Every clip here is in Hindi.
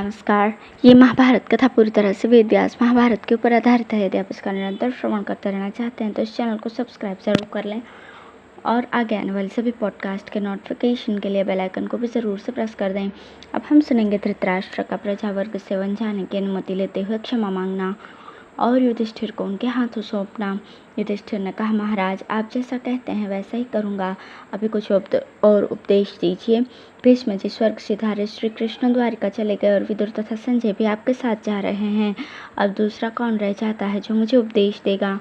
नमस्कार। ये महाभारत कथा पूरी तरह से वेद व्यास महाभारत के ऊपर आधारित है। यदि आप इसका निरंतर श्रवण करते रहना चाहते हैं तो इस चैनल को सब्सक्राइब जरूर कर लें और आगे आने वाले सभी पॉडकास्ट के नोटिफिकेशन के लिए बेल आइकन को भी ज़रूर से प्रेस कर दें। अब हम सुनेंगे धृतराष्ट्र का प्रजावर्ग से वन जाने की अनुमति लेते हुए क्षमा मांगना और युधिष्ठिर को उनके हाथों सौंपना। युधिष्ठिर ने कहा, महाराज आप जैसा कहते हैं वैसा ही करूँगा। अभी कुछ और उपदेश दीजिए। भीष्म जी स्वर्ग सिधारे श्री कृष्ण द्वारिका चले गए और विदुर तथा संजय भी आपके साथ जा रहे हैं। अब दूसरा कौन रह जाता है जो मुझे उपदेश देगा?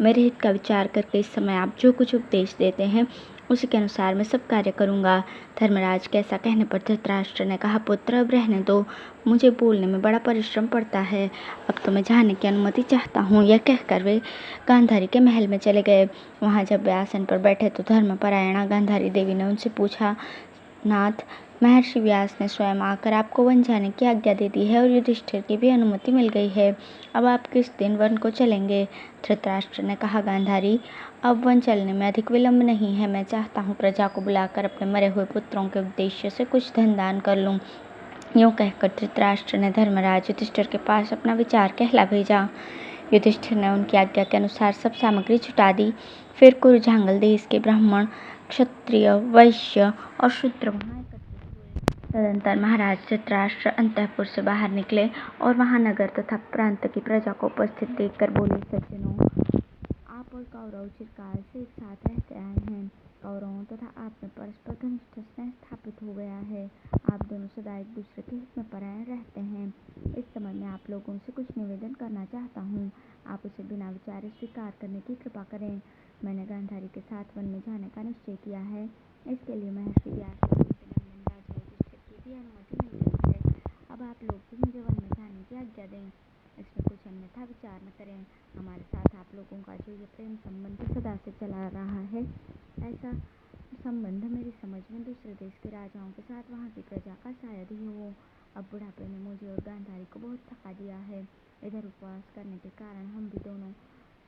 मेरे हित का विचार करके इस समय आप जो कुछ उपदेश देते हैं उसी के अनुसार मैं सब कार्य करूँगा। धर्मराज के ऐसा कहने पर धृतराष्ट्र ने कहा, पुत्र अब रहने दो, मुझे बोलने में बड़ा परिश्रम पड़ता है। अब तो मैं जाने की अनुमति चाहता हूँ। यह कहकर वे गांधारी के महल में चले गए। वहाँ जब वे आसन पर बैठे तो धर्मपरायणा गांधारी देवी ने उनसे पूछा, नाथ, महर्षि व्यास ने स्वयं आकर आपको वन जाने की आज्ञा दे दी है और युधिष्ठिर की भी अनुमति मिल गई है। अब आप किस दिन वन को चलेंगे? धृतराष्ट्र ने कहा, गांधारी, अब वन चलने में अधिक विलंब नहीं है। मैं चाहता हूँ प्रजा को बुलाकर अपने मरे हुए पुत्रों के उद्देश्य से कुछ धन दान कर लूँ। यूँ कहकर धृतराष्ट्र ने धर्मराज युधिष्ठिर के पास अपना विचार कहला भेजा। युधिष्ठिर ने उनकी आज्ञा के अनुसार सब सामग्री जुटा दी। फिर कुरुजांगल देश के ब्राह्मण, क्षत्रिय, वैश्य और शूद्र वहाँ एकत्रित हुए। तदंतर महाराज धृतराष्ट्र अंतःपुर से बाहर निकले और वहाँ नगर तथा प्रांत की प्रजा को उपस्थित देखकर बोले, सज्जनों, आप और कौरव चिरकाल से एक साथ रहते आए हैं। कौरवों तथा आप में परस्पर घनिष्ठ स्नेह स्थापित हो गया है। आप दोनों सदा एक दूसरे के हित में परायण रहते हैं। इस समय मैं आप लोगों से कुछ निवेदन करना चाहता हूँ। आप उसे बिना विचारे स्वीकार करने की कृपा करें। मैंने गांधारी के साथ वन में जाने का निश्चय किया है। इसके लिए महर्षि व्यास और उनके नंदन राजा युधिष्ठिर की भी अनुमति मिल गई है। अब आप लोग भी मुझे वन में जाने की आज्ञा दें। इसमें कुछ अन्यथा विचार न करें। हमारे साथ आप लोगों का जो ये प्रेम संबंध सदा से चला रहा है, ऐसा संबंध मेरी समझ में दूसरे देश के राजाओं के साथ वहाँ की प्रजा का शायद ही हो। अब बुढ़ापे ने मुझे और गांधारी को बहुत थका दिया है। इधर उपवास करने के कारण हम भी दोनों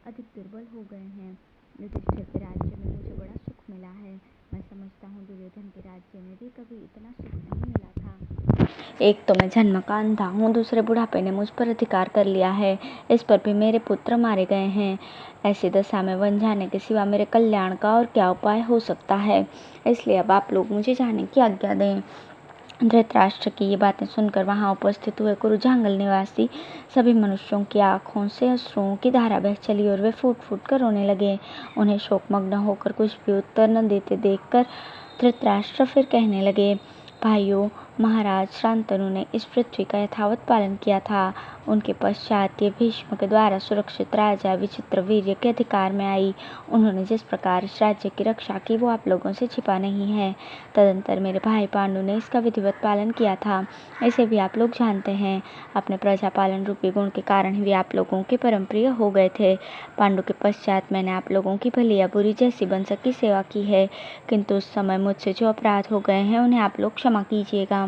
अधिक दुर्बल हो गए हैं। युधिष्ठिर के राज्य में मुझे बड़ा सुख मिला है। मैं समझता हूँ दुर्योधन के राज्य में भी कभी इतना सुख नहीं मिला था। एक तो मैं जन्म का अंधा हूँ, दूसरे बुढ़ापे ने मुझ पर अधिकार कर लिया है। इस पर भी मेरे पुत्र मारे गए हैं। ऐसी दशा में वन जाने के सिवा मेरे कल्याण का और क्या उपाय हो सकता है? इसलिए अब आप लोग मुझे जाने की आज्ञा दें। धृतराष्ट्र की ये बातें सुनकर वहां उपस्थित हुए कुरुजांगल निवासी सभी मनुष्यों की आंखों से अश्रुओं की धारा बह चली और वे फूट फूट कर रोने लगे। उन्हें शोकमग्न होकर कुछ भी उत्तर न देते देखकर धृतराष्ट्र फिर कहने लगे, भाइयों, महाराज शांतनु ने इस पृथ्वी का यथावत पालन किया था। उनके पश्चात ये भीष्म के द्वारा सुरक्षित राजा विचित्रवीर्य के अधिकार में आई। उन्होंने जिस प्रकार इस राज्य की रक्षा की वो आप लोगों से छिपा नहीं है। तदंतर मेरे भाई पांडु ने इसका विधिवत पालन किया था। इसे भी आप लोग जानते हैं। अपने प्रजा पालन रूपी गुण के कारण ही वे आप लोगों के परम प्रिय हो गए थे। पांडु के पश्चात मैंने आप लोगों की भली या बुरी जैसी बन सकी सेवा की है, किंतु उस समय मुझसे जो अपराध हो गए हैं उन्हें आप लोग क्षमा कीजिएगा।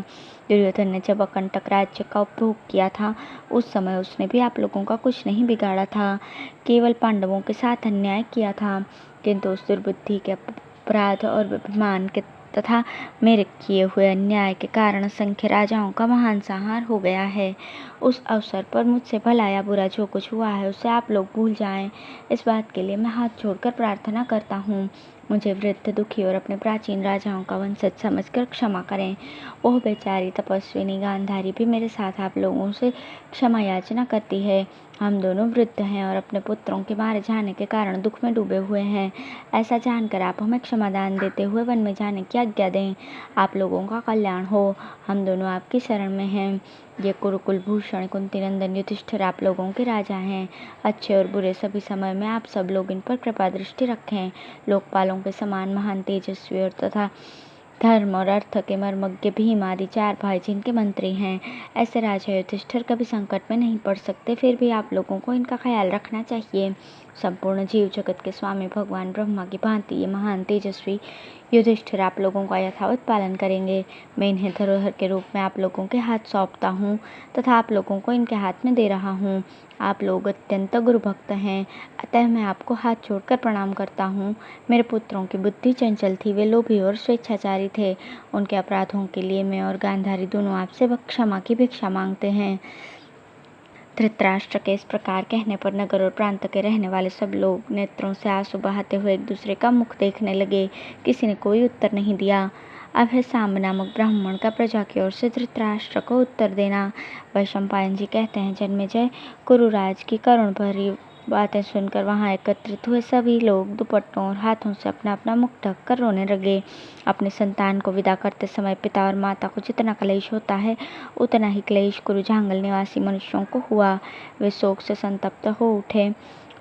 दुर्योधन ने जब अकंटक राज्य का उपभोग किया था उस समय उसने भी आप लोगों का कुछ नहीं बिगाड़ा था, केवल पांडवों के साथ अन्याय किया था। किंतु उस दुर्बुद्धि के अपराध और अभिमान के तथा मेरे किए हुए अन्याय के कारण असंख्य राजाओं का महान संहार हो गया है। उस अवसर पर मुझसे भला या बुरा जो कुछ हुआ है उसे आप लोग भूल जाएं। इस बात के लिए मैं हाथ जोड़कर प्रार्थना करता हूँ। मुझे वृद्ध, दुखी और अपने प्राचीन राजाओं का वंशज समझकर क्षमा करें। ओह बेचारी तपस्विनी गांधारी भी मेरे साथ आप लोगों से क्षमा याचना करती है। हम दोनों वृद्ध हैं और अपने पुत्रों के मारे जाने के कारण दुख में डूबे हुए हैं। ऐसा जानकर आप हमें क्षमादान देते हुए वन में जाने की आज्ञा दें। आप लोगों का कल्याण हो। हम दोनों आपकी शरण में हैं। ये कुरुकुल भूषण कुंती नंदन युधिष्ठिर आप लोगों के राजा हैं। अच्छे और बुरे सभी समय में आप सब लोग इन पर कृपा दृष्टि रखें। लोकपालों के समान महान तेजस्वी और तथा धर्म और अर्थ के मर्मज्ञ भीम आदि 4 भाई जिनके मंत्री हैं, ऐसे राजा युधिष्ठिर कभी संकट में नहीं पड़ सकते। फिर भी आप लोगों को इनका ख्याल रखना चाहिए। संपूर्ण जीव जगत के स्वामी भगवान ब्रह्मा की भांति ये महान तेजस्वी युधिष्ठिर आप लोगों का यथावत पालन करेंगे। मैं इन्हें धरोहर के रूप में आप लोगों के हाथ सौंपता हूँ तथा आप लोगों को इनके हाथ में दे रहा हूँ। आप लोग अत्यंत गुरु भक्त हैं, अतः मैं आपको हाथ जोड़कर प्रणाम करता हूँ। मेरे पुत्रों की बुद्धि चंचल थी, वे लोभी और स्वेच्छाचारी थे। उनके अपराधों के लिए मैं और गांधारी दोनों आपसे क्षमा की भिक्षा मांगते हैं। धृतराष्ट्र के इस प्रकार कहने पर नगर और प्रांत के रहने वाले सब लोग नेत्रों से आंसू बहाते हुए एक दूसरे का मुख देखने लगे। किसी ने कोई उत्तर नहीं दिया। अब है सांब नामक ब्राह्मण का प्रजा की ओर से धृतराष्ट्र को उत्तर देना। वैशंपायन जी कहते हैं, जन्मेजय कुरुराज की करुण भरी बातें सुनकर वहां एकत्रित हुए सभी लोग दुपट्टों और हाथों से अपना अपना मुख ढक कर रोने लगे। अपने संतान को विदा करते समय पिता और माता को जितना क्लेश होता है उतना ही क्लेश कुरुजांगल निवासी मनुष्यों को हुआ। वे शोक से संतप्त हो उठे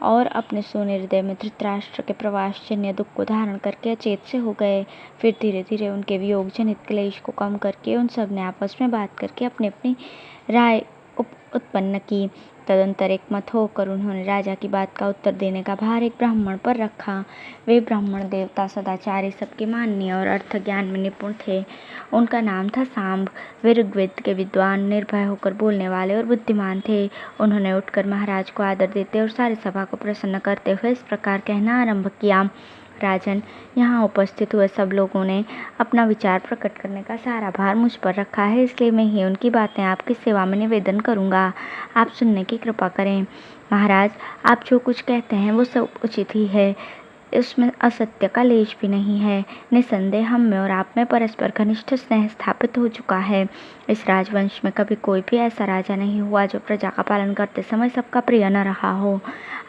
और अपने सोने हृदय में धृतराष्ट्र के प्रवासजन्य दुख को धारण करके अचेत से हो गए। फिर धीरे धीरे उनके वियोग जनित क्लेश को कम करके उन सब ने आपस में बात करके अपनी अपनी राय उत्पन्न की। तदंतर एक मत होकर उन्होंने राजा की बात का उत्तर देने का भार एक ब्राह्मण पर रखा। वे ब्राह्मण देवता सदाचारी, सबके माननीय और अर्थ ज्ञान में निपुण थे। उनका नाम था सांब। वे ऋग्वेद के विद्वान, निर्भय होकर बोलने वाले और बुद्धिमान थे। उन्होंने उठकर महाराज को आदर देते और सारी सभा को प्रसन्न करते हुए इस प्रकार कहना आरंभ किया। राजन, यहाँ उपस्थित हुए सब लोगों ने अपना विचार प्रकट करने का सारा भार मुझ पर रखा है, इसलिए मैं ही उनकी बातें आपकी सेवा में निवेदन करूँगा। आप सुनने की कृपा करें। महाराज, आप जो कुछ कहते हैं वो सब उचित ही है, इसमें असत्य का लेश भी नहीं है। निसंदेह हम में और आप में परस्पर घनिष्ठ स्नेह स्थापित हो चुका है। इस राजवंश में कभी कोई भी ऐसा राजा नहीं हुआ जो प्रजा का पालन करते समय सबका प्रिय न रहा हो।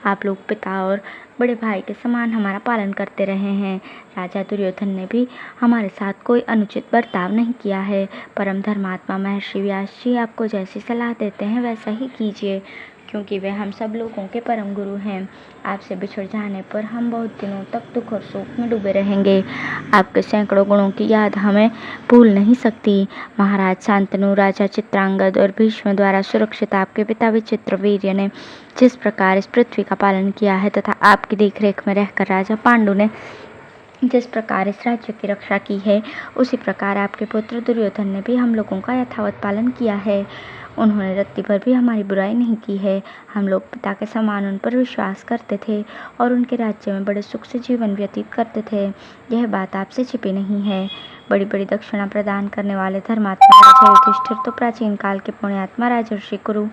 आप लोग पिता और बड़े भाई के समान हमारा पालन करते रहे हैं। राजा दुर्योधन ने भी हमारे साथ कोई अनुचित बर्ताव नहीं किया है। परम धर्मात्मा महर्षि व्यास जी आपको जैसी सलाह देते हैं वैसा ही कीजिए, क्योंकि वे हम सब लोगों के परम गुरु हैं। आपसे बिछड़ जाने पर हम बहुत दिनों तक दुख और शोक में डूबे रहेंगे। आपके सैकड़ों गुणों की याद हमें भूल नहीं सकती। महाराज शांतनु, राजा चित्रांगद और भीष्म द्वारा सुरक्षित आपके पिता विचित्रवीर्य ने जिस प्रकार इस पृथ्वी का पालन किया है तथा आपकी देखरेख में रहकर राजा पांडु ने जिस प्रकार इस राज्य की रक्षा की है, उसी प्रकार आपके पुत्र दुर्योधन ने भी हम लोगों का यथावत पालन किया है। उन्होंने रत्ती भर भी हमारी बुराई नहीं की है। हम लोग पिता के समान उन पर विश्वास करते थे और उनके राज्य में बड़े सुख से जीवन व्यतीत करते थे। यह बात आपसे छिपी नहीं है। बड़ी बड़ी दक्षिणा प्रदान करने वाले धर्मात्मा राजा युधिष्ठिर तो प्राचीन काल के पुण्यात्मा राजर्षि कुरु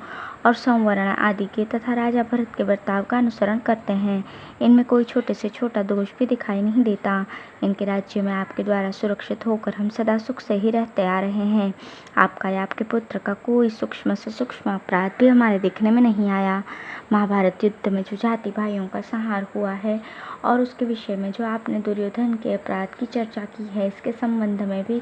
और संवर्ण आदि के तथा राजा भरत के बर्ताव का अनुसरण करते हैं। इनमें कोई छोटे से छोटा दोष भी दिखाई नहीं देता। इनके राज्य में आपके द्वारा सुरक्षित होकर हम सदा सुख से ही रहते आ रहे हैं। आपका या आपके पुत्र का कोई सूक्ष्म से सूक्ष्म अपराध भी हमारे देखने में नहीं आया। महाभारत युद्ध में जो जाति भाइयों का संहार हुआ है और उसके विषय में जो आपने दुर्योधन के अपराध की चर्चा की है, इसके संबंध में भी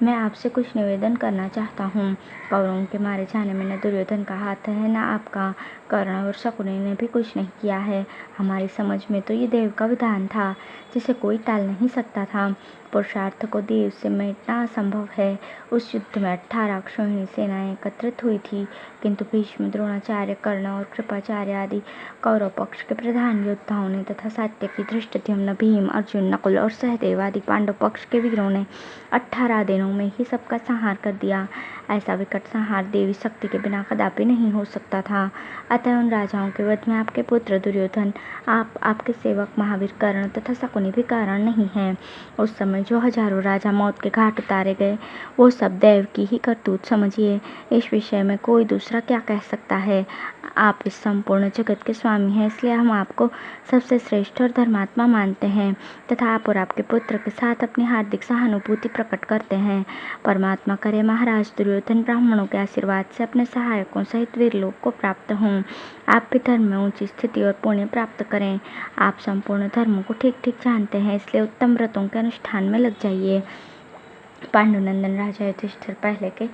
मैं आपसे कुछ निवेदन करना चाहता हूँ। कौरवों के मारे जाने में न दुर्योधन का हाथ है न आपका। कर्ण और शकुनि ने भी कुछ नहीं किया है। हमारी समझ में तो ये देव का विधान था जिसे कोई टाल नहीं सकता था। पुरुषार्थ को देव से मिटना असंभव है। उस युद्ध में 18 अक्षौहिणी सेनाएं एकत्रित हुई थी, किंतु भीष्म, द्रोणाचार्य, कर्ण और कृपाचार्य आदि कौरव पक्ष के प्रधान योद्धाओं ने तथा सात्यकी, धृष्टद्युम्न, भीम, अर्जुन, नकुल और सहदेव आदि पांडव पक्ष के वीरों ने 18 दिनों में ही सबका संहार कर दिया। ऐसा विकट संहार देवी शक्ति के बिना कदापि नहीं हो सकता था। अतः उन राजाओं के वध में आपके पुत्र दुर्योधन, आपके सेवक महावीर कर्ण तथा शकुनि भी कारण नहीं है। उस समय जो हजारों राजा मौत के घाट उतारे गए, वो सब देव की ही करतूत समझिए। इस विषय में कोई दूसरा क्या कह सकता है। आप इस संपूर्ण जगत के स्वामी हैं, इसलिए हम आपको सबसे श्रेष्ठ और धर्मात्मा मानते हैं तथा आप और आपके पुत्र के साथ अपनी हार्दिक सहानुभूति प्रकट करते हैं। परमात्मा करे महाराज दुर्योधन ब्राह्मणों के आशीर्वाद से अपने सहायकों सहित वीरलोक को प्राप्त हों। आप भी धर्म में ऊंची स्थिति और पुण्य प्राप्त करें। आप संपूर्ण धर्मों को ठीक ठीक जानते हैं, इसलिए उत्तम व्रतों के अनुष्ठान में लग जाइए। पांडुनंदन राजा युधिष्ठिर पहले के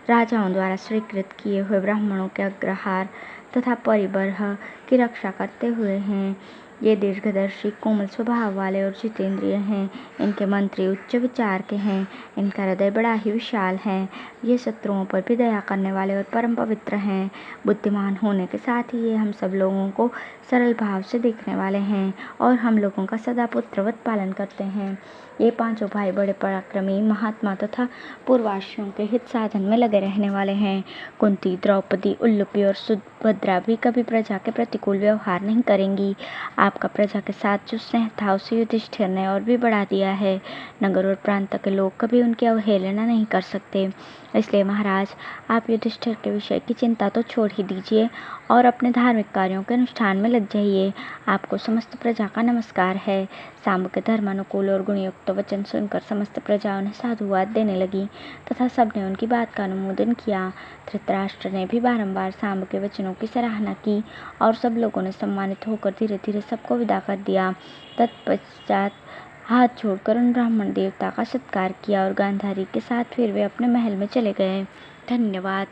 राजाओं द्वारा स्वीकृत किए हुए ब्राह्मणों के अग्रहार तथा परिबर्ह की रक्षा करते हुए हैं। ये दीर्घदर्शी, कोमल स्वभाव वाले और जितेंद्रिय हैं। इनके मंत्री उच्च विचार के हैं। इनका हृदय बड़ा ही विशाल है। ये शत्रुओं पर भी दया करने वाले और परम पवित्र हैं। बुद्धिमान होने के साथ ही ये हम सब लोगों को सरल भाव से देखने वाले हैं और हम लोगों का सदा पुत्रवत पालन करते हैं। ये पांचों भाई बड़े पराक्रमी, महात्मा तथा पूर्ववासियों के हित साधन में लगे रहने वाले हैं। कुंती, द्रौपदी, उल्लूपी और सुभद्रा भी कभी प्रजा के प्रतिकूल व्यवहार नहीं करेंगी। आपका प्रजा के साथ जो स्नेह था उसे युधिष्ठिर ने और भी बढ़ा दिया है। नगर और प्रांत के लोग कभी उनकी अवहेलना नहीं कर सकते। इसलिए महाराज, आप युधिष्ठिर के विषय की चिंता तो छोड़ ही दीजिए और अपने धार्मिक कार्यों के अनुष्ठान में लग जाइए। आपको समस्त प्रजा का नमस्कार है। सांब के धर्मानुकूल और गुणयुक्त वचन सुनकर समस्त प्रजा उन्हें साधुवाद देने लगी तथा सबने उनकी बात का अनुमोदन किया। धृतराष्ट्र ने भी बारंबार सांब के वचनों की सराहना की और सब लोगों ने सम्मानित होकर धीरे धीरे सबको विदा कर दिया। तत्पश्चात हाथ जोड़कर उन ब्राह्मण देवता का सत्कार किया और गांधारी के साथ फिर वे अपने महल में चले गए। धन्यवाद।